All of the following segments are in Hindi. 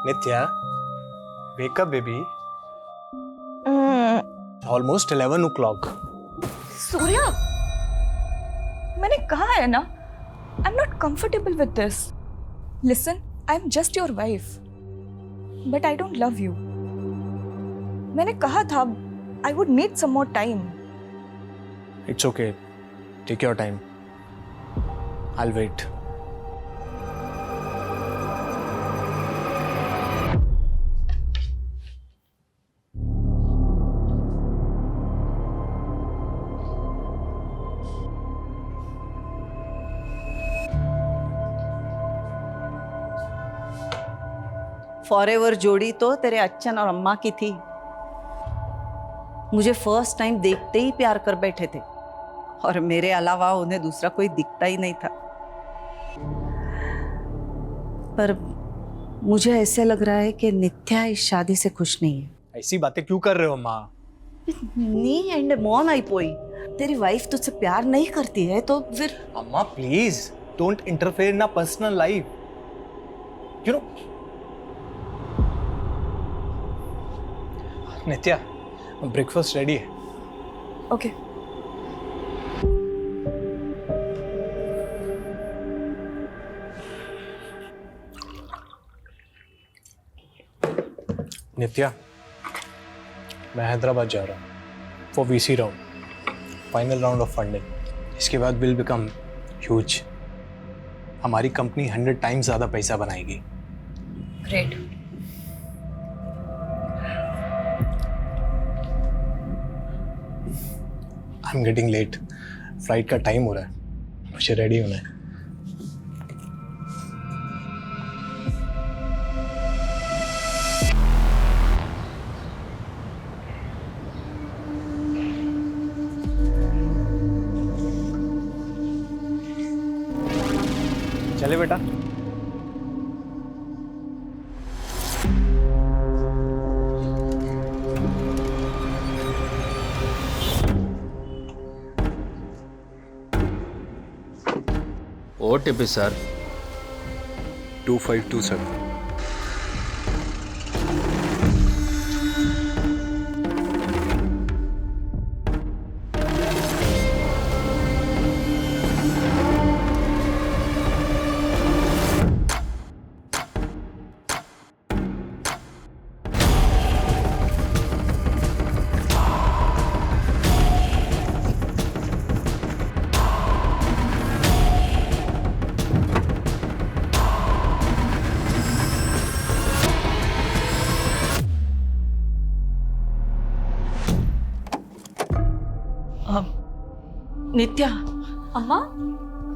नित्या, wake up baby. Almost 11 o'clock. Surya, मैंने कहा है ना, I'm not comfortable with this. Listen, I'm just your wife, but I don't love you. मैंने कहा था, I would need some more time. It's okay. Take your time. I'll wait. Forever जोड़ी तो तेरे अच्छन और अम्मा की थी। मुझे फर्स्ट टाइम देखते ही प्यार कर बैठे थे और मेरे अलावा उन्हें दूसरा कोई दिखता ही नहीं था। पर मुझे ऐसे लग रहा है कि नित्या इस शादी से खुश नहीं है। ऐसी बातें क्यों कर रहे हो माँ? नी एंड मौन आई पोई। तेरी वाइफ तुझसे प्यार नहीं करती है तो फिर। अम्मा please don't interfere in personal life. You know Nitya, breakfast ready है। Okay. नित्या, मैं हैदराबाद जा रहा हूँ for VC round, final round of funding. इसके बाद विल बिकम ह्यूज। हमारी कंपनी 100 टाइम्स ज़्यादा पैसा बनाएगी। Great. I am getting late. Flight का टाइम हो रहा है, मुझे रेडी होना है। चले बेटा। OTP sir. 2527। नित्या। अम्मा,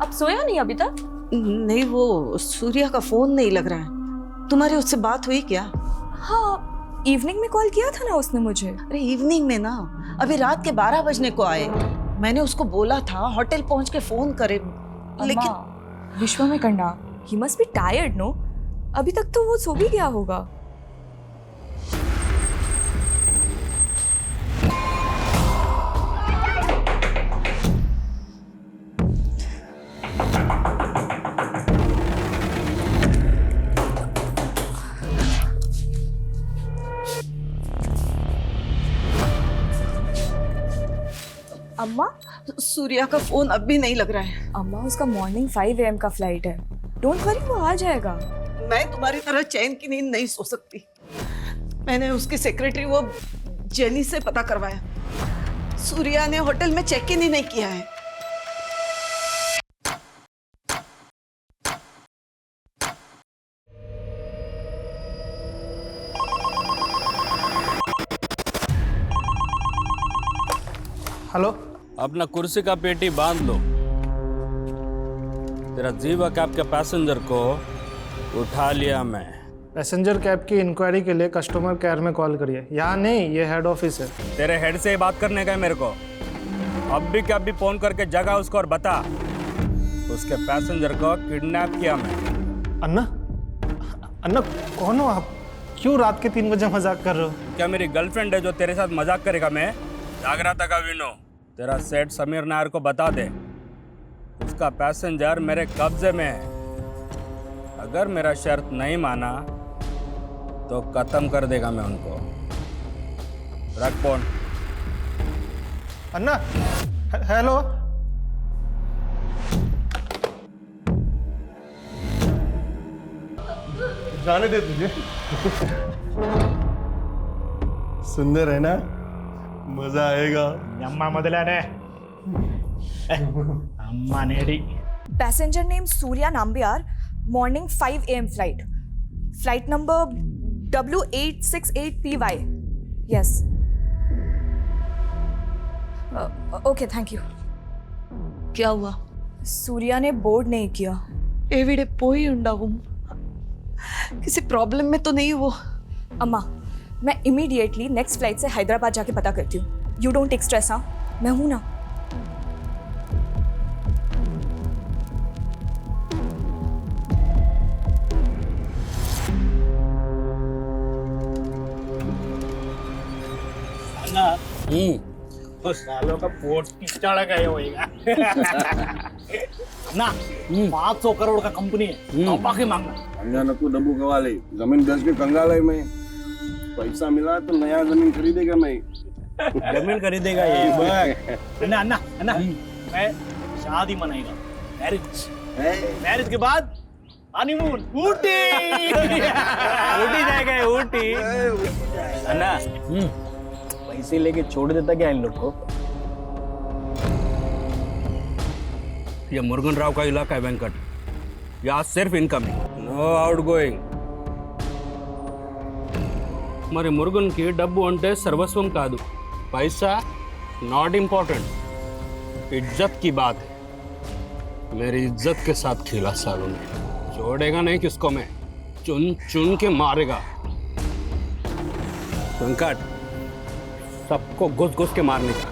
अब सोया नहीं अभी तक? नहीं, वो सूर्या का फोन नहीं लग रहा है। तुम्हारी उससे बात हुई क्या? हाँ, इवनिंग में कॉल किया था ना उसने मुझे। अरे इवनिंग में ना, अभी रात के 12 बजने को आए। मैंने उसको बोला था होटल पहुंच के फोन करे, लेकिन विश्वा में कंडा, he must be tired no. अभी तक तो वो सो भी गया होगा। अम्मा, सूर्या का फोन अब भी नहीं लग रहा है। अम्मा उसका मॉर्निंग 5 AM का फ्लाइट है। डोंट वरी, वो आ जाएगा। मैं तुम्हारी तरह चैन की नींद नहीं सो सकती। मैंने उसकी सेक्रेटरी वो जेनी से पता करवाया। सूर्या ने होटल में चेक इन ही नहीं किया है। हेलो। अपना कुर्सी का पेटी बांध लो। तेरा जीवा कैब के पैसेंजर को उठा लिया मैं। पैसेंजर कैब की इंक्वायरी के लिए कस्टमर केयर में कॉल करिए। यहाँ नहीं, ये हेड ऑफिस है। तेरे हेड से ही बात करने का है मेरे को। अब भी क्या भी फोन करके जगा उसको और बता, उसके पैसेंजर को किडनैप किया मैं। अन्ना, अन्ना कौन हो आप? क्यों रात के 3 बजे मजाक कर रहे हो? क्या मेरी गर्लफ्रेंड है जो तेरे साथ मजाक करेगा? मैं जाग रहा था का विनो। तेरा सेठ समीर नायर को बता दे, उसका पैसेंजर मेरे कब्जे में है। अगर मेरा शर्त नहीं माना तो खत्म कर देगा मैं उनको। रख फोन। अन्ना, हेलो। जाने दे तुझे। सुंदर है ना, मजा आएगा। अम्मा ಮೊದಲನೇ अम्मा नेडी Passenger name Surya Nambiar, morning 5 a.m. flight. Flight number W868PY. Yes. Okay, thank you. क्या हुआ? सूर्या ने बोर्ड नहीं किया. एविडे पोई ഉണ്ടാവും. किसी प्रॉब्लम में तो नहीं वो? अम्मा, मैं इमीडिएटली नेक्स्ट फ्लाइट से हैदराबाद जाके पता करती हूँ. You don't take stress. हाँ, मैं हूँ ना. अन्ना तो सालों का पोर्ट पिचड़ा गए होएगा ना 500 करोड़ का कंपनी है तो बाकी मांगना अंजाना तू डब्बू कवाले जमीन बेच के कंगाल है मैं पैसा मिला तो नया जमीन खरीदेगा मैं जमीन खरीदेगा ये अन्ना अन्ना अन्ना मैं शादी मनाएगा मैरिज के बाद हनीमून ऊटी ऊटी जाएगा ऊटी अन्ना पैसे लेके छोड़ देता क्या इन लोग को ये मुरुगन राव का इलाका है वेंकट. यहाँ सिर्फ इनकमिंग, नो आउट गोइंग. మరి మురుగన్కి డబ్బు అంటే సర్వస్వం కాదు. पैसा नॉट इम्पोर्टेंट. इज्जत की बात है. मेरी इज्जत के साथ खेला सालों ने. छोड़ेगा नहीं किसको मैं. चुन चुन के मारेगा. वेंकट सबको घुस घुस के मारने का.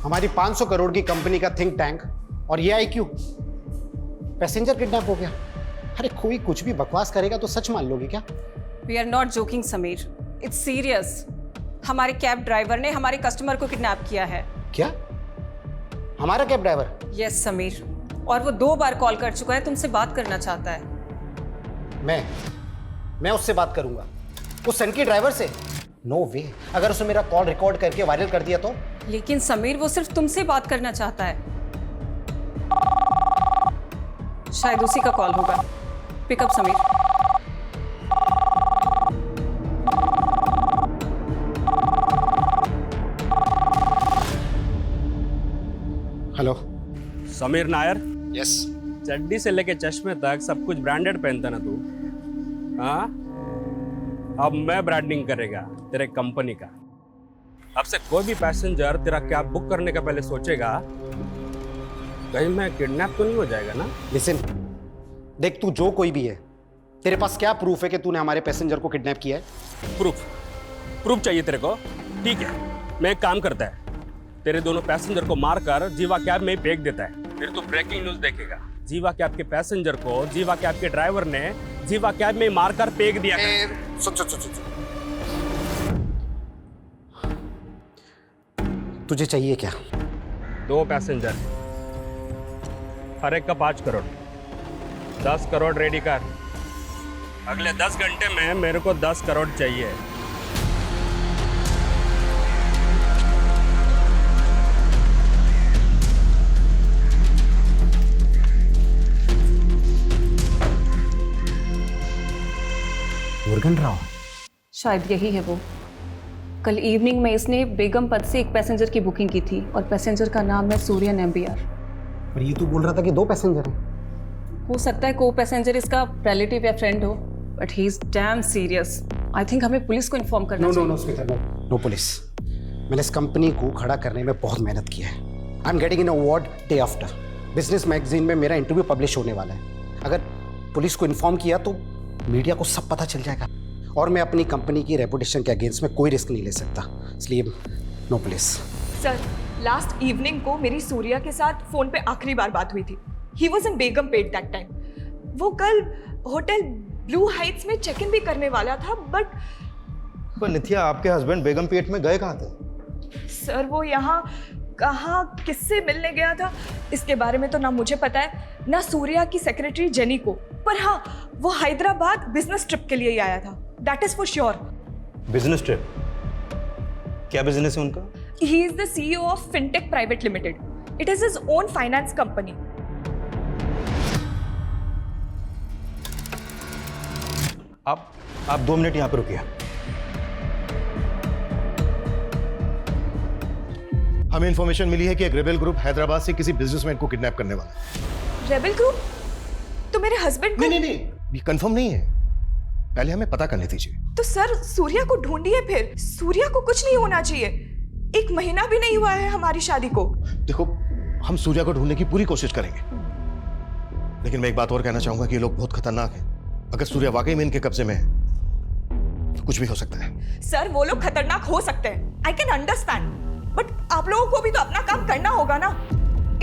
हमारी 500 करोड़ की कंपनी का थिंक टैंक और ये IQ, पैसेंजर किडनैप हो गया. अरे कोई कुछ भी बकवास करेगा तो सच मान लोगे क्या? We are not joking Sameer, it's serious. हमारे कैब ड्राइवर ने हमारे कस्टमर को किडनैप किया है. क्या? हमारा कैब ड्राइवर? यस समीर, और वो 2 बार कॉल कर चुका है, तुमसे बात करना चाहता है. मैं उससे बात करूंगा. उस सन की ड्राइवर से? नो वे. अगर उसने मेरा कॉल रिकॉर्ड करके वायरल कर दिया तो? लेकिन समीर वो सिर्फ तुमसे बात करना चाहता है. शायद उसी का कॉल होगा. Pickup Sameer. Hello. Sameer Nair. Yes. चड्डी से लेके चश्मे तक सब कुछ ब्रांडेड पहनता ना तू. हाँ, अब मैं ब्रांडिंग करेगा तेरे कंपनी का. अब से कोई भी पैसेंजर तेरा कैब बुक करने का पहले सोचेगा कहीं मैं किडनैप तो नहीं हो जाएगा ना. लिसन, देख तू जो कोई भी है, तेरे पास क्या प्रूफ है कि तूने हमारे पैसेंजर को किडनैप किया है? प्रूफ चाहिए तेरे को? ठीक है, मैं एक काम करता है, तेरे दोनों पैसेंजर को मारकर जीवा कैब में ही फेंक देता है. फिर तू ब्रेकिंग न्यूज देखेगा. जीवा कैब के पैसेंजर को जीवा कैब के ड्राइवर ने जीवा कैब में मारकर फेंक दिया. सुन. तुझे चाहिए क्या? 2 पैसेंजर, हर एक का 5 करोड़. 10 करोड़ रेडी कर. अगले 10 घंटे में मेरे को 10 करोड़ चाहिए. मुरुगन राव? शायद यही है वो. कल इवनिंग में इसने बेगम पद से एक पैसेंजर की बुकिंग की थी और पैसेंजर का नाम है सूर्या नंबियार. पर ये तो बोल रहा था कि 2 पैसेंजर हैं. हो सकता है को पैसेंजर इसका रिलेटिव या फ्रेंड हो, but he is damn serious. I think हमें पुलिस को इन्फॉर्म करना चाहिए. No Smita, no police. मैंने इस कंपनी को खड़ा करने में बहुत मेहनत की है. आई am getting an award day after. Business magazine में मेरा इंटरव्यू पब्लिश होने वाला है. अगर पुलिस को इन्फॉर्म किया तो मीडिया को सब पता चल जाएगा और मैं अपनी कंपनी की रेपुटेशन के अगेंस्ट में कोई रिस्क नहीं ले सकता. इसलिए no police. Sir, last evening को मेरी सूर्या के साथ फोन पे आखिरी बार बात हुई थी. He was in Begum pet that time. वो कल होटल ब्लू हाइट्स में चेक इन भी करने वाला था, बट पर नित्या, आपके हस्बैंड बेगम पेट में गए कहाँ थे? सर वो यहाँ कहाँ किससे मिलने गया था इसके बारे में तो ना मुझे पता है ना सूर्या की सेक्रेटरी जेनी को, पर हाँ वो हैदराबाद बिजनेस ट्रिप के लिए ही आया था, that is for sure. Business trip? क्या बिजनेस है उनका? He is the CEO of fintech private limited, it is his own finance company. आप 2 मिनट यहाँ पर रुकिए। हमें इंफॉर्मेशन मिली है कि एक रेबेल ग्रुप हैदराबाद से किसी बिजनेसमैन को किडनैप करने वाला है। Rebel group? तो मेरे हस्बैंड को? नहीं, ये कंफर्म नहीं है, पहले हमें पता करने दीजिए। तो सर सूर्या को ढूंढिए, फिर सूर्या को कुछ नहीं होना चाहिए, 1 महीना भी नहीं हुआ है हमारी शादी को। देखो, हम सूर्या को ढूंढने की पूरी कोशिश करेंगे, लेकिन मैं एक बात और कहना चाहूंगा कि ये लोग बहुत खतरनाक हैं। अगर सूर्या वाकई में इनके कब्जे में है तो कुछ भी हो सकता है। सर वो लोग खतरनाक हो सकते हैं, आई कैन अंडरस्टैंड, बट आप लोगों को भी तो अपना काम करना होगा ना।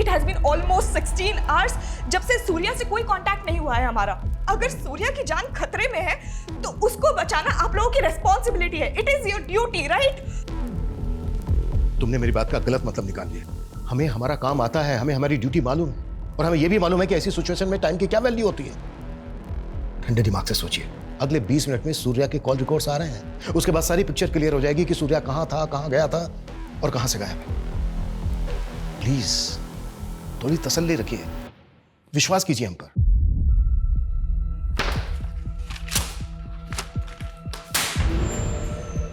It has been almost 16 hours जब से सूर्या से कोई कांटेक्ट नहीं हुआ है हमारा। अगर सूर्या की जान खतरे में है तो उसको बचाना आप लोगों की रिस्पॉन्सिबिलिटी है, it is your duty, right? तुमने मेरी बात का गलत मतलब निकाल लिया। हमें हमारा काम आता है, हमें हमारी ड्यूटी मालूम है, और हमें यह भी मालूम है कि ऐसी सिचुएशन में टाइम की क्या वैल्यू होती है। ठंडे दिमाग से सोचिए, अगले 20 मिनट में सूर्या के कॉल रिकॉर्ड्स आ रहे हैं, उसके बाद सारी पिक्चर क्लियर हो जाएगी कि सूर्या कहां था, कहां गया था और कहां से गायब है। प्लीज थोड़ी तसल्ली रखिए, विश्वास कीजिए हम पर।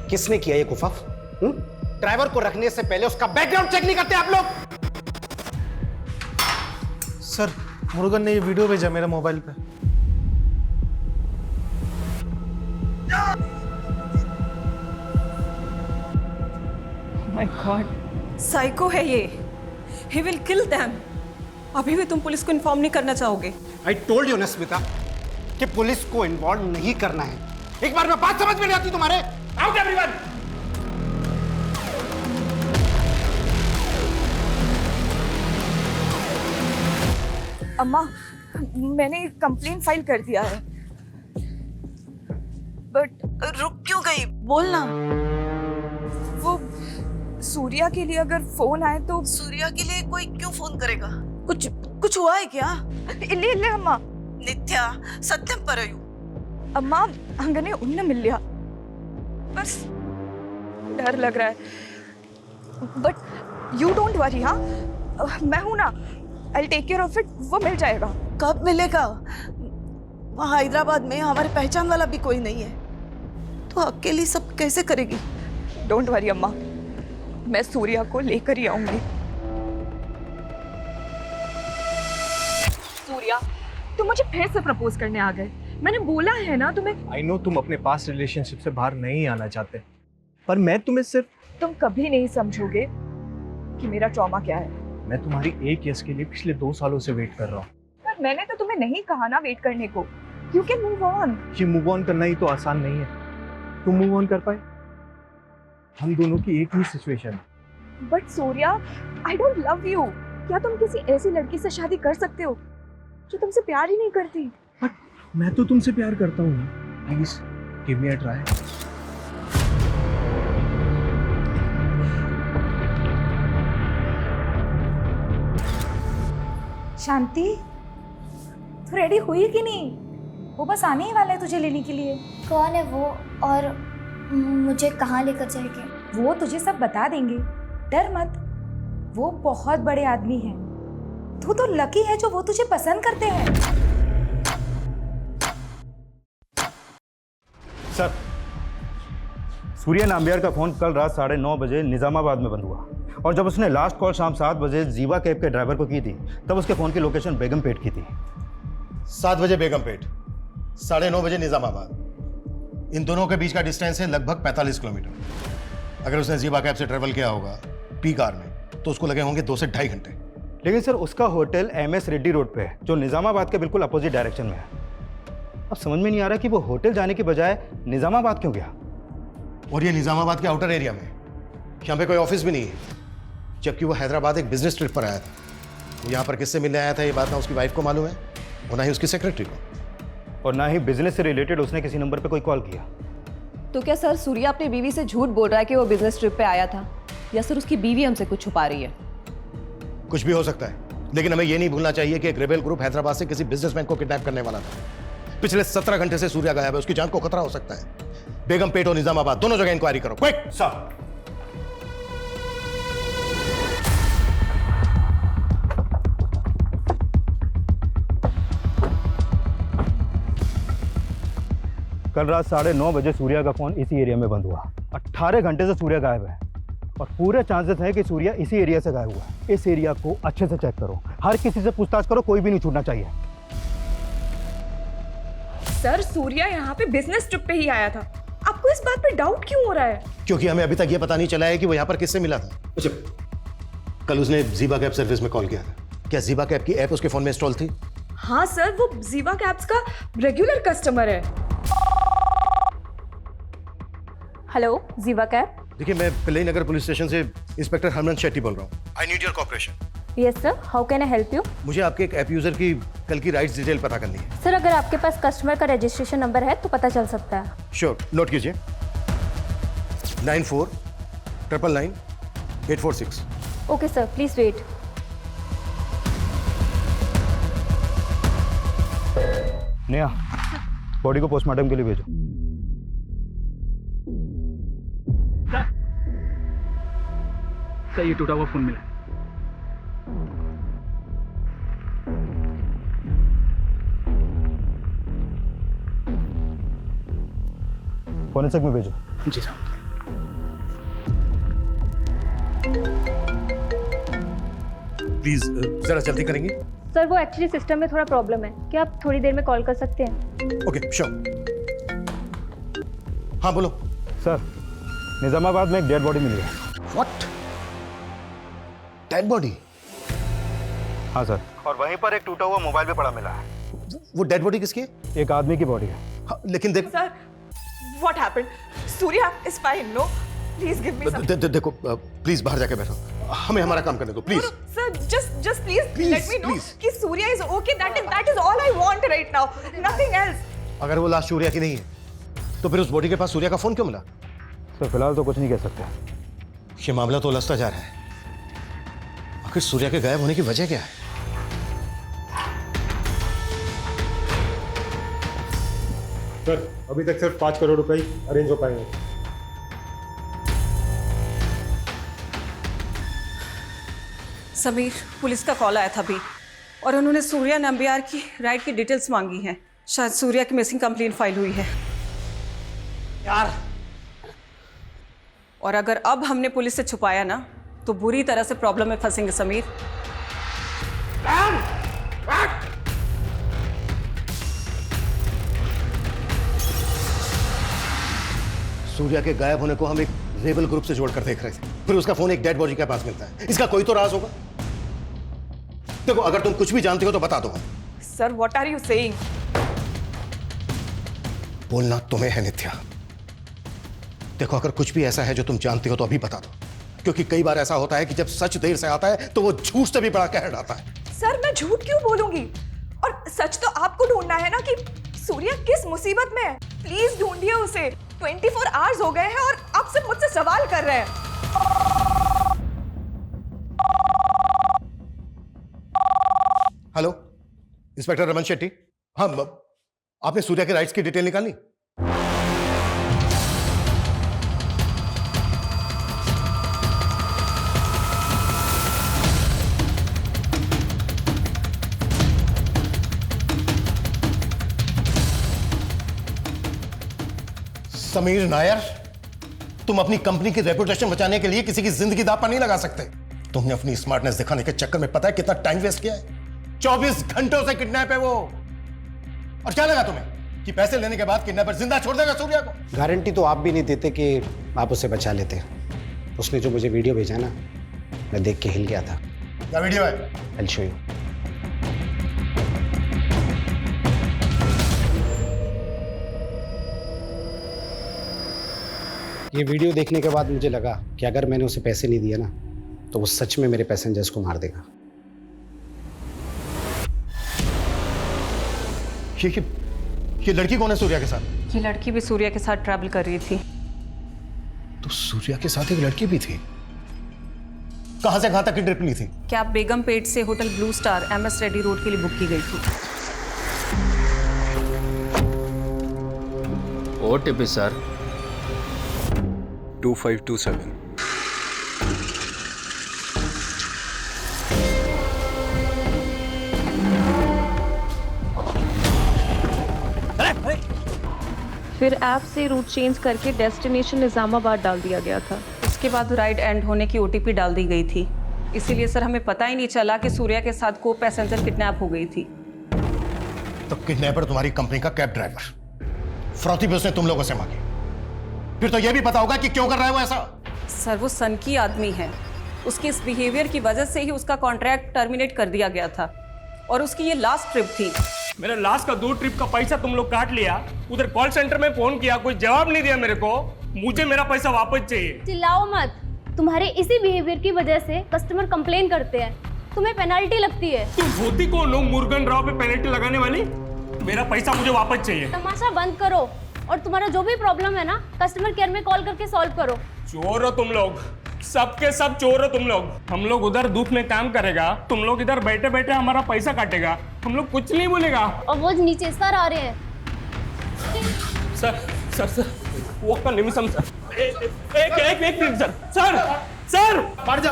किसने किया ये कुफाफ? ड्राइवर को रखने से पहले उसका बैकग्राउंड चेक नहीं करते आप लोग? सर, मुरुगन ने ये वीडियो भेजा मेरे मोबाइल पे। माय गॉड, साइको है ये, ही विल किल देम। अभी भी तुम पुलिस को इन्फॉर्म नहीं करना चाहोगे? आई टोल्ड यू ना स्मिता कि पुलिस को इन्वॉल्व नहीं करना है। एक बार में बात समझ में नहीं आती तुम्हारे? Out everyone! अम्मा, मैंने कंप्लेंट फाइल कर दिया है, बट रुक क्यों गई? बोलना। वो सूर्या के लिए अगर फोन आए तो। सूर्या के लिए कोई क्यों फोन करेगा? कुछ हुआ है क्या? इल्ले अम्मा, नित्या सत्यम परयू अम्मा अंगने उन्न मिल लिया, बस डर लग रहा है, बट यू डोंट वरी। हाँ, मैं हूं ना, I take care of it, वो मिल जाएगा। कब मिलेगा? वहाँ हैदराबाद में हमारे पहचान वाला भी कोई नहीं है, तो अकेली सब कैसे करेगी? डोंट वरी अम्मा, मैं सूर्या को लेकर ही आऊंगी। सूर्या, तुम मुझे फिर से प्रपोज करने आ गए। मैंने बोला है ना तुम्हें। आई नो तुम अपने पास्ट रिलेशनशिप से बाहर नहीं आना चाहते, पर मैं तुम्हें सिर्फ। तुम कभी नहीं समझोगे कि मेरा ट्रॉमा क्या है। मैं तुम्हारी एक यस के लिए पिछले 2 सालों से वेट कर रहा हूँ। पर मैंने तो तुम्हें नहीं कहा ना वेट करने को। You can move on. ये मूव ऑन करना ही तो आसान नहीं है। तुम मूव ऑन कर पाए? हम दोनों की एक ही सिचुएशन है। But Surya, I don't love you. क्या तुम किसी ऐसी लड़की से शादी कर सकते हो जो तुमसे प्यार ही नहीं करती? मैं तो तुमसे प्यार करता हूँ। Please give me a try. Shanti, तू रेडी हुई कि नहीं? वो बस आने ही वाला है तुझे लेने के लिए। कौन है वो और मुझे कहाँ लेकर जाएंगे? वो तुझे सब बता देंगे, डर मत। वो बहुत बड़े आदमी हैं। तू तो लकी है जो वो तुझे पसंद करते हैं। सर, सूर्या नाम्बियार का फोन कल रात 9:30 बजे निजामाबाद में बंद हुआ, और जब उसने लास्ट कॉल शाम 7 बजे जीवा कैब के ड्राइवर को की थी, तब उसके फोन की लोकेशन बेगम पेट की थी। 7 बजे बेगम पेट, 9:30 बजे निजामाबाद। इन दोनों के बीच का डिस्टेंस है लगभग 45 किलोमीटर। अगर उसने जीवा कैब से ट्रेवल किया होगा पीक आवर में, तो उसको लगे होंगे 2 से 2.5 घंटे। लेकिन सर, उसका होटल MS रेड्डी रोड पे है, जो निजामाबाद के बिल्कुल अपोजिट डायरेक्शन में है। अब समझ में नहीं आ रहा कि वो होटल जाने की बजाय निजामाबाद क्यों गया। और ये निजामाबाद के आउटर एरिया में, यहाँ पे कोई ऑफिस भी नहीं है, जबकि वो हैदराबाद एक बिजनेस ट्रिप पर आया था। वो यहाँ पर किससे मिलने आया था ये बात ना उसकी वाइफ को मालूम है और ना ही उसकी सेक्रेटरी को, और ना ही बिजनेस से रिलेटेड उसने किसी नंबर पे कोई कॉल किया। तो क्या सर सूर्या अपनी बीवी से झूठ बोल रहा है कि वो बिजनेस ट्रिप पे आया था, या सर उसकी बीवी हमसे कुछ छुपा रही है? कुछ भी हो सकता है, लेकिन हमें यह नहीं भूलना चाहिए कि एक रेबेल ग्रुप हैदराबाद से किसी बिजनेसमैन को किडनैप करने वाला था। पिछले 17 घंटे से सूर्या गायब है, उसकी जान को खतरा हो सकता है। बेगमपेट और निजामाबाद दोनों जगह इंक्वायरी करो, क्विक। सर। कल रात 9:30 बजे सूर्या का फोन इसी एरिया में बंद हुआ। 18 घंटे से सूर्या गायब है और पूरे चांसेस हैं कि सूर्या इसी एरिया से गायब हुआ है। इस एरिया को अच्छे से चेक करो, हर किसी से पूछताछ करो, कोई भी नहीं छूटना चाहिए। सर सूर्या यहाँ पे बिजनेस ट्रिप पे ही आया था, आपको इस बात पे डाउट क्यों हो रहा है? क्योंकि हमें अभी तक यह पता नहीं चला है कि वो यहाँ पर किससे मिला था। अच्छा, कल उसने जीवा कैब सर्विस में कॉल किया था। क्या जीवा कैब की ऐप उसके फोन में इंस्टॉल थी? हाँ सर, वो जीवा कैब्स का रेगुलर कस्टमर है। हेलो जीवा कैब। देखिए, मैं पिल्लई नगर पुलिस स्टेशन से इंस्पेक्टर हरमन शेट्टी बोल रहा हूँ। I need your cooperation. Yes sir, how can I help you? मुझे आपके एक ऐप यूजर की कल की राइड्स डिटेल पता करनी है। सर अगर आपके पास कस्टमर का रजिस्ट्रेशन नंबर है तो पता चल सकता है। श्योर, नोट कीजिए। 94999846। Okay sir, please wait. Neha, body को पोस्टमार्टम के लिए भेजो। सर ये टूटा हुआ फोन मिला। फॉरेंसिक में भेजो। जी सर। प्लीज जरा जल्दी करेंगे। सर वो एक्चुअली सिस्टम में थोड़ा प्रॉब्लम है, क्या आप थोड़ी देर में कॉल कर सकते हैं? Okay, sure. हाँ बोलो। सर निजामाबाद में एक डेड बॉडी मिली है। व्हाट? Dead body? हाँ सर, और वहीं पर एक टूटा हुआ मोबाइल भी पड़ा मिला है। वो डेड बॉडी किसकी है? एक आदमी की बॉडी है। हाँ, लेकिन देख sir, what happened? Surya is fine, no? Please give me some. देखो, प्लीज बाहर जाके बैठो, हमें हमारा काम करने दो, please. Sir just please let me know please. कि Surya is okay. That is all I want right now, nothing else. अगर वो लाश सूर्या की नहीं है तो फिर उस बॉडी के पास सूर्या का फोन क्यों मिला? सर फिलहाल तो कुछ नहीं कह सकते। ये मामला तो उलझता जा रहा है। आखिर सूर्या के गायब होने की वजह क्या है? सर अभी तक सिर्फ 5 करोड़ रुपए अरेंज हो पाए हैं। समीर, पुलिस का कॉल आया था अभी और उन्होंने सूर्या नंबियार की राइड की डिटेल्स मांगी हैं। शायद सूर्या की मिसिंग कंप्लेंट फाइल हुई है यार। और अगर अब हमने पुलिस से छुपाया ना तो बुरी तरह से प्रॉब्लम में फंसेंगे समीर। सूर्या के गायब होने को हम एक रेबल ग्रुप से जोड़कर देख रहे थे, फिर उसका फोन एक डेड बॉडी के पास मिलता है। इसका कोई तो राज होगा। देखो, अगर तुम कुछ भी जानते हो तो बता दो। Sir what are you saying? बोलना तुम्हें है नित्या। देखो, अगर कुछ भी ऐसा है जो तुम जानते हो तो अभी बता दो, क्योंकि कई बार ऐसा होता है कि जब सच देर से आता है तो वो झूठ से भी बड़ा कहर आता है। सर मैं झूठ क्यों बोलूंगी? और सच तो आपको ढूंढना है ना कि सूर्या किस मुसीबत में है। प्लीज ढूंढिए उसे। 24 आवर्स हो गए हैं और आप सिर्फ मुझसे सवाल कर रहे हैं। Hello, inspector Raman Shetty. हाँ, आपने सूर्या के राइट्स की डिटेल निकाली? समीर नायर, तुम अपनी कंपनी की रेपुटेशन बचाने के लिए किसी की जिंदगी दांव पर नहीं लगा सकते। तुमने अपनी स्मार्टनेस दिखाने के चक्कर में पता है कितना टाइम वेस्ट किया है। 24 घंटों से किडनैप है वो। और क्या लगा तुम्हें कि पैसे लेने के बाद किडनैपर जिंदा छोड़ देगा सूर्या को? गारंटी तो आप भी नहीं देते कि आप उसे बचा लेते। उसने जो मुझे वीडियो भेजा ना, मैं देख के हिल गया था। क्या वीडियो है? I'll show you. ये वीडियो देखने के बाद मुझे लगा कि अगर मैंने उसे पैसे नहीं दिए ना तो वो सच में मेरे पैसेंजर्स को मार देगा। ये लड़की कौन है सूर्या के साथ? ये लड़की भी सूर्या के साथ ट्रैवल कर रही थी। तो सूर्या के साथ एक लड़की भी थी? कहां से कहां तक की ट्रिप ली थी? कैब बेगम पेट से hotel blue star MS Reddy road के लिए बुक की गई थी। OTP sir 2527। फिर ऐप से रूट चेंज करके डेस्टिनेशन निज़ामाबाद डाल दिया गया था। उसके बाद राइड एंड होने की OTP डाल दी गई थी। इसीलिए सर हमें पता ही नहीं चला कि सूर्या के साथ को पैसेंजर किडनैप हो गई थी। तो किडनैपर तुम्हारी कंपनी का कैब ड्राइवर, फ्रौती भी उसने तुम लोगों से मांगी। फिर तो यह भी पता होगा कि क्यों कर रहा है वो ऐसा। सर वो सन की आदमी है, उसके इस बिहेवियर की वजह से ही उसका कॉन्ट्रैक्ट टर्मिनेट कर दिया गया था और उसकी ये लास्ट ट्रिप थी। मेरे लास्ट का 2 ट्रिप का पैसा तुम लोग काट लिया, उधर कॉल सेंटर में फोन किया, कोई जवाब नहीं दिया मेरे को। मुझे मेरा पैसा वापस चाहिए। चिल्लाओ मत, तुम्हारे इसी बिहेवियर की वजह से कस्टमर कंप्लेन करते हैं, तुम्हें पेनल्टी लगती है। तुम होती कौन हो मुर्गन राव पे पेनल्टी लगाने वाली? मेरा पैसा मुझे वापस चाहिए। तमाशा बंद करो और तुम्हारा जो भी प्रॉब्लम है ना कस्टमर केयर में कॉल करके सॉल्व करो। चोर हो तुम लोग, सबके सब चोर हो तुम लोग। हम लोग उधर धूप में काम करेगा, तुम लोग इधर बैठे बैठे हमारा पैसा काटेगा, हम लोग कुछ नहीं बोलेगा। और वो नीचे सर आ रहे हैं। सर सर सर ఒక్క నిమిషం सर, एक मिनट सर, सर सर मर जा।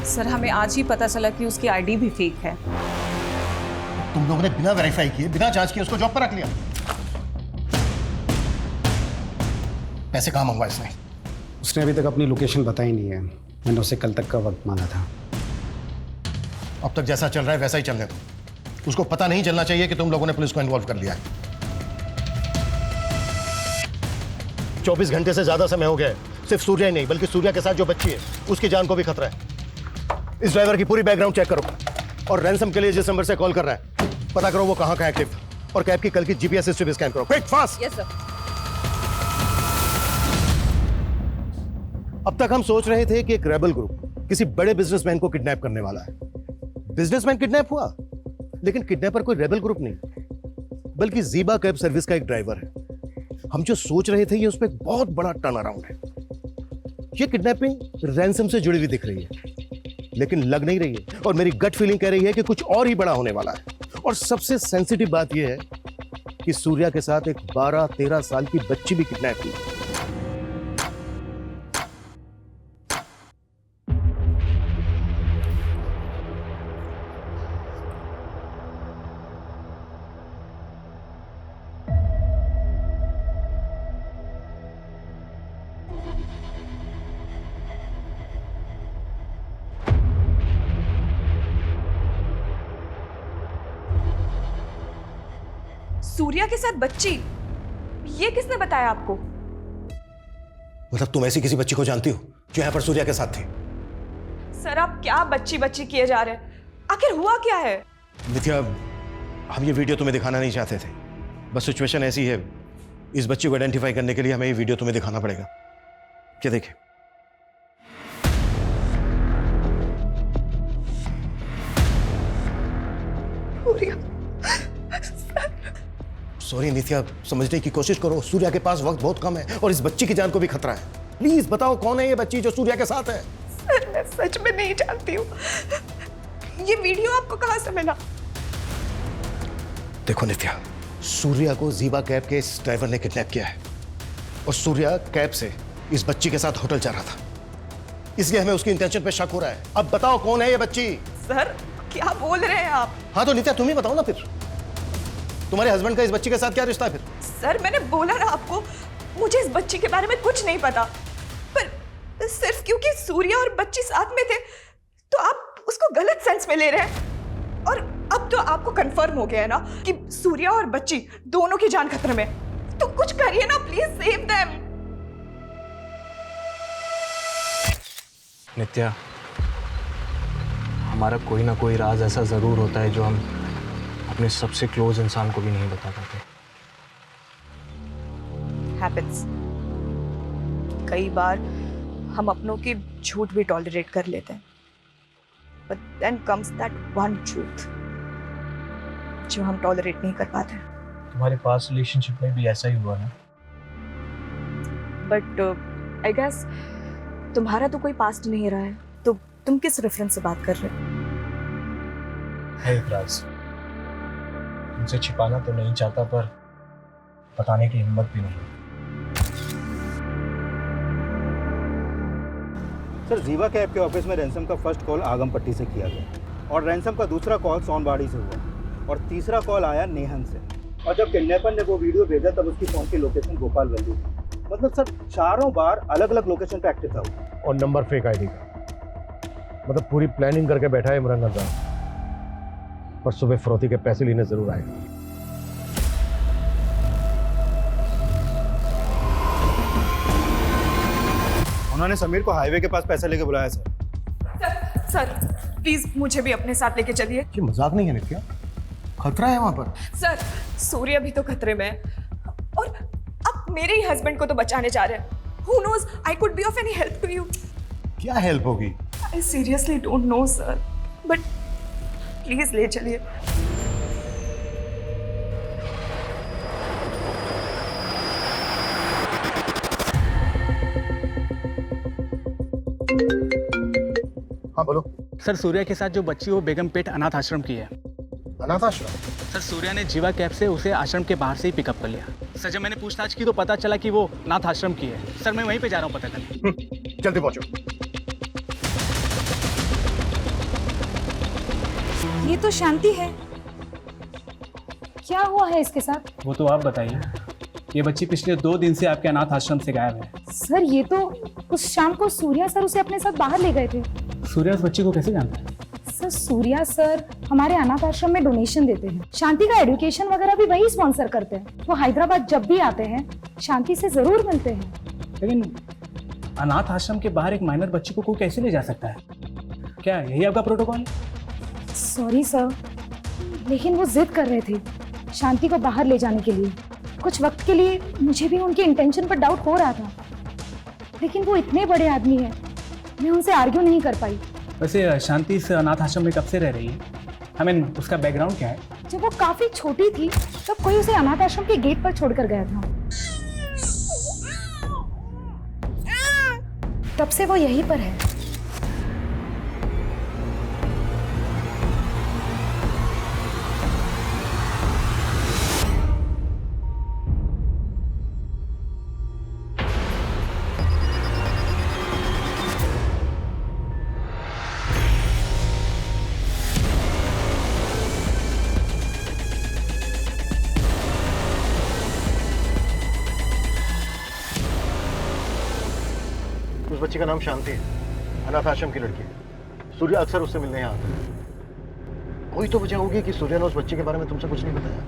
सर हमें आज ही पता चला कि उसकी ID भी फेक है। तुम लोगों ने बिना वेरीफाई किए, बिना जांच किए उसको जॉब पर रख लिया। पैसे कहाँ मंगवाए इसने? उसने अभी तक अपनी लोकेशन बताई नहीं है। मैंने उसे कल तक का वक्त मांगा था। अब तक जैसा चल रहा है वैसा ही चलने दो। उसको पता नहीं चलना चाहिए कि तुम लोगों ने पुलिस को इन्वॉल्व कर लिया है। 24 घंटे से ज्यादा समय हो गया है। सिर्फ सूर्या ही नहीं बल्कि सूर्या के साथ जो बच्ची है उसकी जान को भी खतरा है। इस ड्राइवर की पूरी बैकग्राउंड चेक करो और रैंसम के लिए जिस नंबर से कॉल कर रहा है पता करो वो कहाँ का एक्टिव, और कैब की कल की GPS हिस्ट्री भी स्कैन करो। Quick fast. Yes sir. अब तक हम सोच रहे थे कि एक रेबल ग्रुप किसी बड़े बिजनेसमैन को किडनैप करने वाला है। बिजनेसमैन किडनैप हुआ, लेकिन किडनैपर कोई रेबल ग्रुप नहीं बल्कि ज़ीबा कैब सर्विस का एक ड्राइवर है। हम जो सोच रहे थे ये उस पर एक बहुत बड़ा टर्न अराउंड है। ये किडनैपिंग रैंसम से जुड़ी हुई दिख रही है लेकिन लग नहीं रही है, और मेरी गट फीलिंग कह रही है कि कुछ और ही बड़ा होने वाला है। और सबसे सेंसिटिव बात यह है कि सूर्या के साथ एक 12-13 साल की बच्ची भी किडनैप हुई। सूर्या के साथ बच्ची, ये किसने बताया आपको? मतलब तुम ऐसी किसी बच्ची को जानती हो जो यहाँ पर सूर्या के साथ थी? सर आप क्या बच्ची बच्ची किए जा रहे हैं? आखिर हुआ क्या है? नित्या, हम ये वीडियो तुम्हें दिखाना नहीं चाहते थे, बस सिचुएशन ऐसी है। इस बच्ची को आइडेंटिफाई करने के लिए हमें ये वीडियो तुम्हें दिखाना पड़ेगा। क्या देखे? सॉरी नित्या, समझने की कोशिश करो। सूर्या के पास वक्त बहुत कम है और इस बच्ची की जान को भी खतरा है। प्लीज बताओ कौन है ये बच्ची जो सूर्या के साथ है? सर मैं सच में नहीं जानती हूँ। ये वीडियो आपको कहाँ से मिला? देखो नित्या, सूर्या को ज़ीबा कैब के इस ड्राइवर ने किडनैप किया है और सूर्या कैब से इस बच्ची के साथ होटल जा रहा था, इसलिए हमें उसकी इंटेंशन पे शक हो रहा है। अब बताओ कौन है ये बच्ची? सर क्या बोल रहे हैं आप? हाँ तो नित्या तुम ही बताओ ना, फिर तुम्हारे हस्बैंड का इस बच्ची के साथ क्या रिश्ता है फिर? सर मैंने बोला ना आपको, मुझे इस बच्ची के बारे में कुछ नहीं पता, पर सिर्फ क्योंकि सूर्या और बच्ची साथ में थे तो आप उसको गलत सेंस में ले रहे हैं। और अब तो आपको कंफर्म हो गया है ना कि सूर्या और बच्ची दोनों की जान खतरे में। तो कुछ करिए ना, प्लीज सेव देम। नित्या, हमारा कोई ना कोई राज ऐसा जरूर होता है जो हम अपने सबसे क्लोज इंसान को भी नहीं बता पाते। हैपेंस। कई बार हम अपनों की झूठ भी टॉलरेट कर लेते हैं, but then comes that one truth जो हम टॉलरेट नहीं कर पाते। तुम्हारे पास रिलेशनशिप में भी ऐसा ही हुआ ना? बट आई गेस तुम्हारा तो कोई पास्ट नहीं रहा है, तो तुम किस रेफरेंस से बात कर रहे हो? है एक राज, तुमसे छिपाना तो नहीं चाहता पर बताने की हिम्मत भी नहीं। सर जीवा कैब के ऑफिस में रैंसम का फर्स्ट कॉल आगमपट्टी से किया गया और रैंसम का दूसरा कॉल सोनबाड़ी से हुआ और तीसरा कॉल आया नेहन से। और जब किडनैपर ने वो वीडियो भेजा तब उसकी फोन की लोकेशन गोपाल वैली थी। मतलब सर चारों बार अलग अलग लोकेशन पे एक्टिव था वो। और नंबर फेक आईडी का, मतलब पूरी प्लानिंग करके बैठा है इमरान खान साहब। पर सुबह फरोती के पैसे लेने जरूर आएगा। उन्होंने समीर को हाईवे के पास पैसे लेके बुलाया सर। सर प्लीज मुझे भी अपने साथ लेके चलिए। ये मजाक नहीं है नित्या, खतरा है वहां पर। सर सूर्य भी तो खतरे में है और आप मेरे ही हस्बैंड को तो बचाने जा रहे हैं। Who knows, I could be of any help to you. क्या हेल्प होगी? I seriously don't know, sir. But please ले चलिए। हाँ बोलो। सर सूर्या के साथ जो बच्ची वो बेगमपेट अनाथ आश्रम की है। अनाथ आश्रम? सर सूर्या ने जीवा कैब से उसे आश्रम के बाहर से ही पिकअप कर लिया। सर जब मैंने पूछताछ की तो पता चला कि वो अनाथ आश्रम की है। सर मैं वहीं पे जा रहा हूँ पता करने। जल्दी पहुंचो। ये तो शांति है, क्या हुआ है इसके साथ? वो तो आप बताइए। ये बच्ची पिछले 2 दिन से आपके अनाथ आश्रम से गायब है। सर ये तो उस शाम को सूर्या सर उसे अपने साथ बाहर ले गए थे। सूर्या उस बच्ची को कैसे जानता है? सर सूर्या सर हमारे अनाथ आश्रम में डोनेशन देते हैं। शांति का एजुकेशन वगैरह भी वही स्पॉन्सर करते हैं। वो हैदराबाद जब भी आते हैं शांति से जरूर मिलते हैं। लेकिन अनाथ आश्रम के बाहर एक माइनर बच्ची को कोई कैसे ले जा सकता है? क्या यही आपका प्रोटोकॉल? सॉरी सर, लेकिन वो जिद कर रहे थे शांति को बाहर ले जाने के लिए। कुछ वक्त के लिए मुझे भी उनके इंटेंशन पर डाउट हो रहा था, लेकिन वो इतने बड़े आदमी हैं, मैं उनसे आर्ग्यू नहीं कर पाई। वैसे शांति इस अनाथ आश्रम में कब से रह रही है? I mean, उसका बैकग्राउंड क्या है? जब वो काफी छोटी थी तब कोई उसे अनाथ आश्रम के गेट पर छोड़कर गया था। तब से वो यहीं पर है। उस बच्ची का नाम शांति है, अनाथ आश्रम की लड़की है। सूर्य अक्सर उससे मिलने यहाँ आता है। कोई तो वजह होगी कि सूर्य ने उस बच्ची के बारे में तुमसे कुछ नहीं बताया।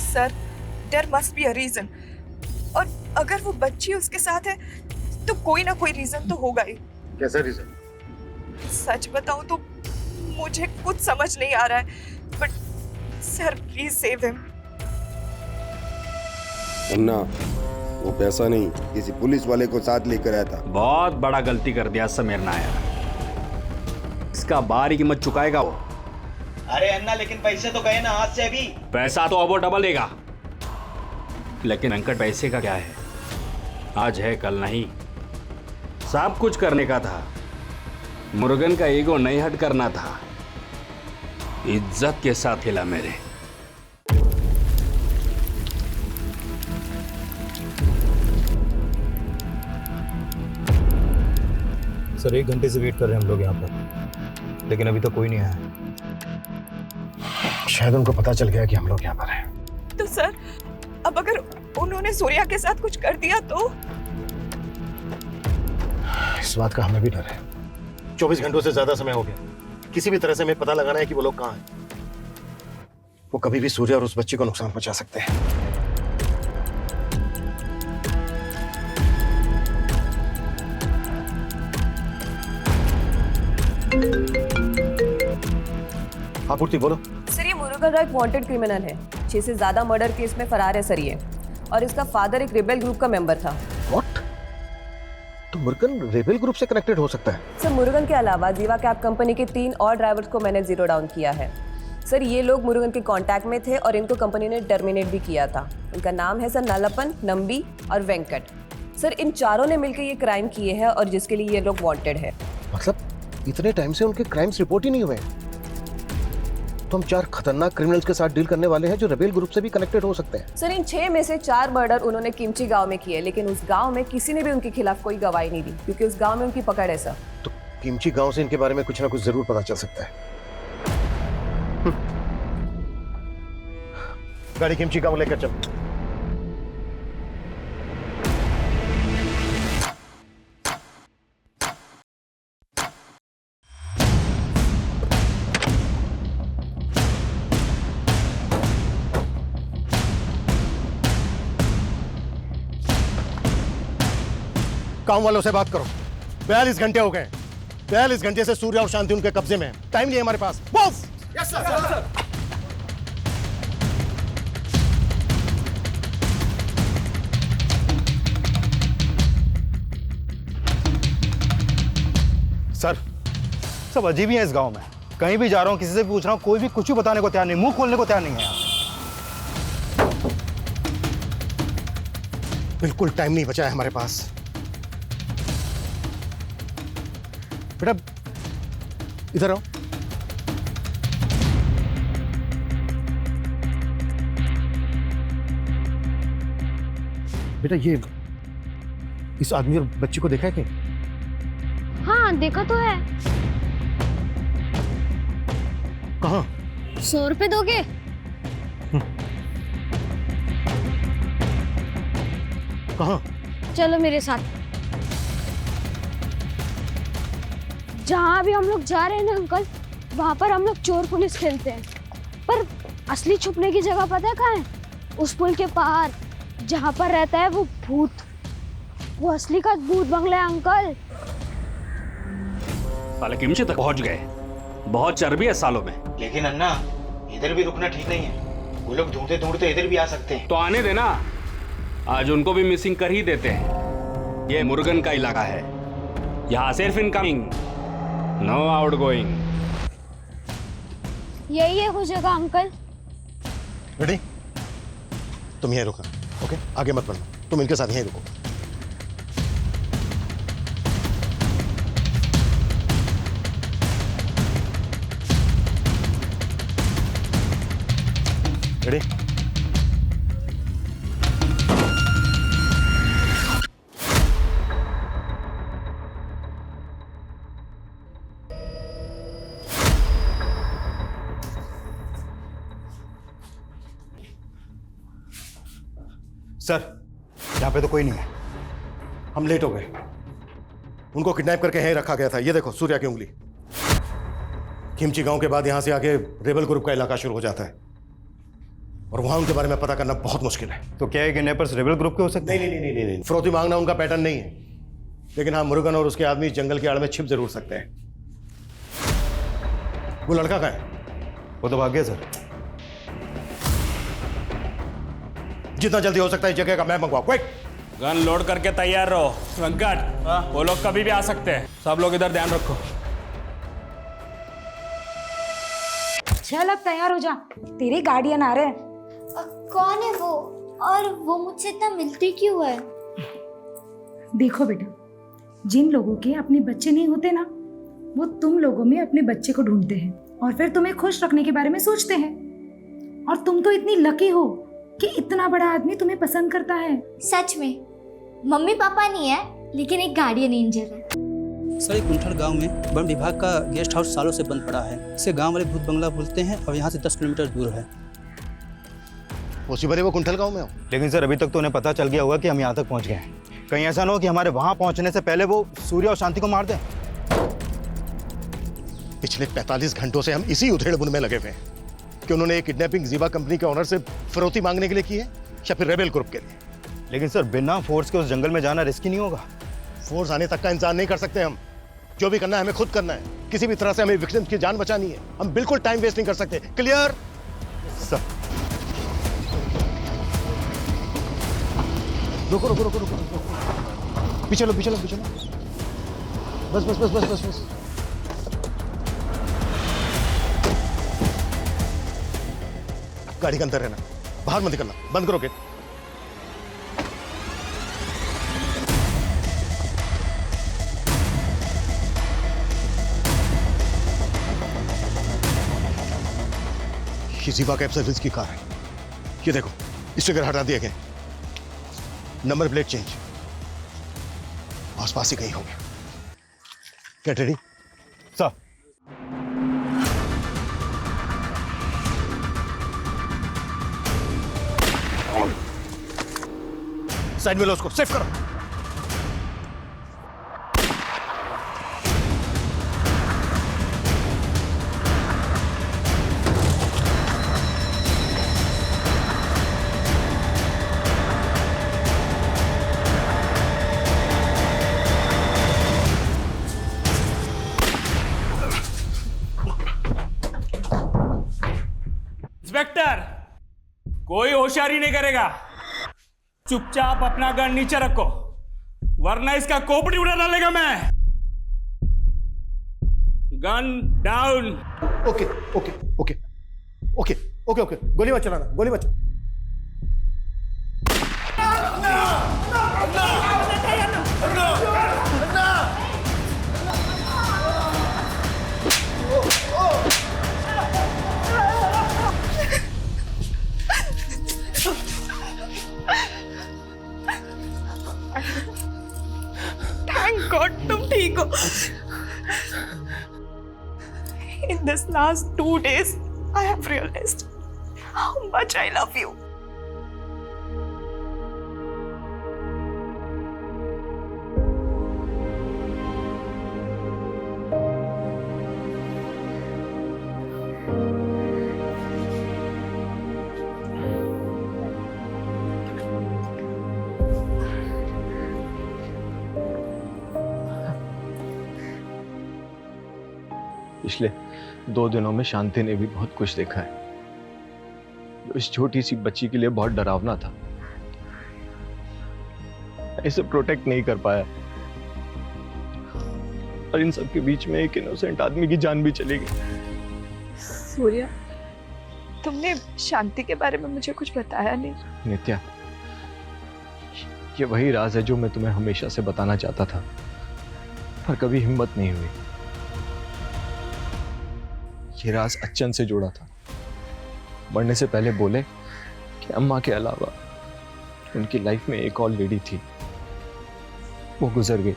Sir there must be a reason, और अगर वो बच्ची उसके साथ है तो कोई ना कोई रीजन तो होगा ही। कैसा रीजन? सच बताऊं तो मुझे कुछ समझ नहीं आ रहा है, but sir please save him. अन्ना, वो पैसा नहीं किसी पुलिस वाले को साथ लेकर आया था। बहुत बड़ा गलती कर दिया समीर नायर। इसका बाहरी कीमत चुकाएगा वो। अरे अन्ना, लेकिन पैसे तो गए ना हाथ से अभी। पैसा तो अब वो डबल देगा, लेकिन अंकट पैसे का क्या है? आज है कल नहीं। सब कुछ करने का था, मुर्गन का ईगो नहीं हट करना था। इज्जत के साथ हिला मेरे। सर 1 घंटे से वेट कर रहे हैं हम लोग यहाँ पर, लेकिन अभी तक कोई नहीं आया। शायद उनको पता चल गया कि हम लोग यहाँ पर हैं। तो सर अब अगर उन्होंने सूर्या के साथ कुछ कर दिया तो? इस बात का हमें भी डर है। 24 घंटों से ज्यादा समय हो गया। किसी भी तरह से हमें पता लगाना है कि वो लोग कहाँ हैं। वो कभी भी सूर्य और उस बच्ची को नुकसान पहुंचा सकते हैं। हाँ पूर्ति बोलो। सर ये मुरुगन राय एक वांटेड क्रिमिनल है। 6 से ज्यादा मर्डर केस में फरार है सर ये, और इसका फादर एक रेबेल ग्रुप का मेंबर था। व्हाट? तो मुरुगन रेबेल ग्रुप से कनेक्टेड हो सकता है? सर मुरुगन के अलावा जीवा कैब कंपनी के 3 और ड्राइवर्स को मैंने जीरो डाउन किया है। सर ये लोग मुरुगन के कांटेक्ट में थे और इनको कंपनी ने टर्मिनेट भी किया था। इनका नाम है सर नलपन, नंबी और वेंकट। सर इन चारों ने मिलकर ये क्राइम किए हैं और जिसके लिए ये लोग वांटेड है। मतलब इतने टाइम से उनके क्राइम्स रिपोर्ट ही नहीं हुए, तो हम 4 खतरनाक क्रिमिनल्स के साथ डील करने वाले हैं जो रेबेल ग्रुप से भी कनेक्टेड हो सकते हैं। सर इन 6 में से 4 मर्डर उन्होंने किमची गांव में किए, लेकिन उस गांव में किसी ने भी उनके खिलाफ कोई गवाही नहीं दी क्योंकि उस गांव में उनकी पकड़ है सर। तो किमची गांव से इनके बारे में कुछ ना कुछ जरूर पता चल सकता है। गाड़ी किमची गांव लेकर चल। गांव वालों से बात करो। 42 घंटे हो गए। 42 घंटे से सूर्या और शांति उनके कब्जे में है। टाइम नहीं है हमारे पास। मूव! Yes sir. सर सब अजीब ही है इस गांव में। कहीं भी जा रहा हूँ, किसी से भी पूछ रहा हूँ, कोई भी कुछ भी बताने को तैयार नहीं, मुंह खोलने को तैयार नहीं है यहाँ। बिल्कुल टाइम नहीं बचा है हमारे पास। बेटा इधर आओ। बेटा ये इस आदमी और बच्ची को देखा है क्या? हाँ देखा तो है। कहाँ? 100 रुपए दोगे? कहाँ? चलो मेरे साथ। जहाँ भी हम लोग जा रहे हैं ना अंकल, वहाँ पर हम लोग चोर पुलिस खेलते हैं, पर असली छुपने की जगह पता है कहाँ है? उस पुल के पार जहाँ पर रहता है वो भूत, वो असली का भूत बंगला है अंकल। साले किमची तक पहुंच गए। बहुत चर्बी है सालों में। लेकिन अन्ना इधर भी रुकना ठीक नहीं है, वो लोग ढूंढते ढूंढते इधर भी आ सकते हैं। तो आने देना, आज उनको भी मिसिंग कर ही देते हैं। ये मुरुगन का इलाका है, यहाँ सिर्फ इनकमिंग, नो आउटगोइंग। यही है वो जगह अंकल। रेडी? तुम यहीं रुको, ओके? आगे मत बढ़ना, तुम इनके साथ यहीं रुको। रेडी? सर यहाँ पे तो कोई नहीं है। हम लेट हो गए। उनको किडनैप करके यहीं रखा गया था। ये देखो सूर्या की उंगली। खिमची गांव के बाद यहां से आगे रेबल ग्रुप का इलाका शुरू हो जाता है और वहां उनके बारे में पता करना बहुत मुश्किल है। तो क्या है किडनैपर्स रेबल ग्रुप के हो सकते हैं? नहीं। फिरौती मांगना उनका पैटर्न नहीं है, लेकिन हाँ मुरुगन और उसके आदमी जंगल की आड़ में छिप जरूर सकते हैं। वो लड़का कहाँ है? वो तो भाग गया सर। जितना जल्दी हो सकता है जगह का मैप मंगवाओ, क्विक। गन लोड करके तैयार रहो। वेंकट, वो लोग कभी भी आ सकते हैं। सब लोग इधर ध्यान रखो। चल अब तैयार हो जा, तेरे गार्डियन आ रहे हैं। कौन है वो, और वो मुझसे इतना मिलती क्यों है? देखो बेटा, जिन लोगों के अपने बच्चे नहीं होते ना, वो तुम लोगों में अपने बच्चे को ढूंढते हैं और फिर तुम्हें खुश रखने के बारे में सोचते हैं। और तुम तो इतनी लकी हो कि इतना बड़ा आदमी तुम्हें पसंद करता है। सच में मम्मी पापा नहीं है, लेकिन एक गार्डियन एंजल है। सर एक कुंठल गांव में वन विभाग का गेस्ट हाउस सालों से बंद पड़ा है। इसे गांव वाले भूत बंगला बोलते हैं और यहाँ से 10 किलोमीटर दूर है। उसी बड़े वो कुंठल गांव में हो। लेकिन सर अभी तक तो उन्हें पता चल गया होगा कि हम यहाँ तक पहुँच गए हैं। कहीं ऐसा ना हो कि हमारे वहाँ पहुँचने से पहले वो सूर्या और शांति को मार दें। पिछले 45 घंटों से हम इसी उधेड़-बुन में लगे हुए हैं कि उन्होंने एक किडनैपिंग जीवा कंपनी के ओनर से फिरौती मांगने के लिए की है या फिर रेबेल ग्रुप के लिए। लेकिन सर बिना फोर्स के उस जंगल में जाना रिस्की नहीं होगा। फोर्स आने तक का इंतजार नहीं कर सकते हम। जो भी करना है हमें खुद करना है। किसी भी तरह से हमें विक्टिम की जान बचानी है। हम बिल्कुल टाइम वेस्ट नहीं कर सकते। क्लियर? सर रुको रुको रुको रुको रुको। पीछे लो पीछे लो पीछे लो। बस बस बस बस बस बस। गाड़ी के अंदर रहना, बाहर मत निकलना, बंद करो गेट। ये जीवा कैब सर्विस की कार है। ये देखो, स्टिकर हटा दिए गए, नंबर प्लेट चेंज, आसपास ही कहीं होंगे। Get ready sir. साइड में लो उसको, सेफ करो। इंस्पेक्टर, कोई होशियारी नहीं करेगा। चुपचाप अपना गन नीचे रखो, वरना इसका खोपड़ी उड़ा डालेगा मैं। Gun down. Okay okay okay okay okay okay, गोली मत चलाना, गोली मत चलाना। Thank God तुम ठीक हो। In this last 2 days, I have realized how much I love you. पिछले 2 दिनों में शांति ने भी बहुत कुछ देखा है जो इस छोटी सी बच्ची के लिए बहुत डरावना था। इसे प्रोटेक्ट नहीं कर पाया और इन सब के बीच में एक इनोसेंट आदमी की जान भी चली गई। सूर्या, तुमने शांति के बारे में मुझे कुछ बताया नहीं। नित्या, ये वही राज है जो मैं तुम्हें हमेशा से बताना चाहता था, पर कभी हिम्मत नहीं हुई। ये राज अच्छन से जुड़ा था। मरने से पहले बोले कि अम्मा के अलावा उनकी लाइफ में एक और लेडी थी, वो गुजर गई।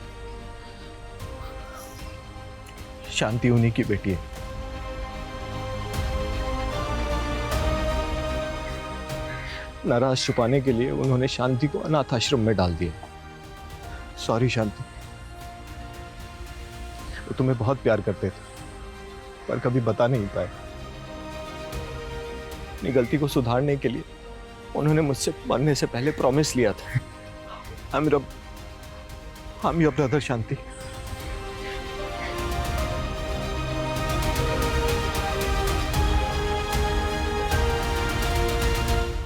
शांति उन्हीं की बेटी है। नाराज छुपाने के लिए उन्होंने शांति को अनाथ आश्रम में डाल दिया। सॉरी शांति, वो तुम्हें बहुत प्यार करते थे पर कभी बता नहीं पाए। अपनी गलती को सुधारने के लिए उन्होंने मुझसे मरने से पहले प्रॉमिस लिया था, I'm your brother शांति।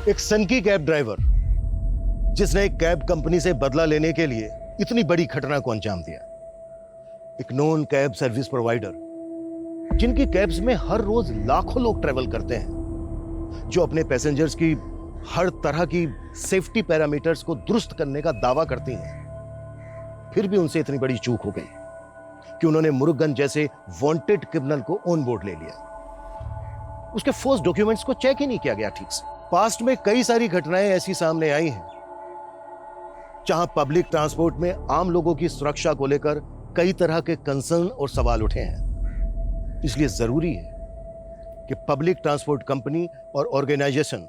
एक सनकी कैब ड्राइवर जिसने एक कैब कंपनी से बदला लेने के लिए इतनी बड़ी घटना को अंजाम दिया। एक नॉन कैब सर्विस प्रोवाइडर जिनकी कैब्स में हर रोज लाखों लोग ट्रेवल करते हैं, जो अपने पैसेंजर्स की हर तरह की सेफ्टी पैरामीटर्स को दुरुस्त करने का दावा करती हैं, फिर भी उनसे इतनी बड़ी चूक हो गई कि उन्होंने मुरुगन जैसे वांटेड क्रिमिनल को ऑन बोर्ड ले लिया। उसके फोर्स डॉक्यूमेंट्स को चेक ही नहीं किया गया ठीक से। पास्ट में कई सारी घटनाएं ऐसी सामने आई हैं जहां पब्लिक ट्रांसपोर्ट में आम लोगों की सुरक्षा को लेकर कई तरह के कंसर्न और सवाल उठे हैं। इसलिए जरूरी है कि पब्लिक ट्रांसपोर्ट कंपनी और ऑर्गेनाइजेशन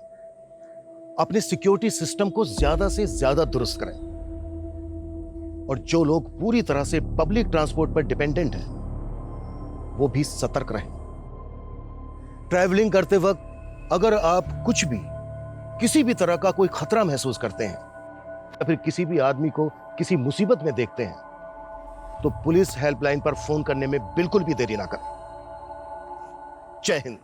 अपने सिक्योरिटी सिस्टम को ज्यादा से ज्यादा दुरुस्त करें और जो लोग पूरी तरह से पब्लिक ट्रांसपोर्ट पर डिपेंडेंट हैं वो भी सतर्क रहें। ट्रैवलिंग करते वक्त अगर आप कुछ भी किसी भी तरह का कोई खतरा महसूस करते हैं या फिर किसी भी आदमी को किसी मुसीबत में देखते हैं तो पुलिस हेल्पलाइन पर फोन करने में बिल्कुल भी देरी ना करें। जय हिंद।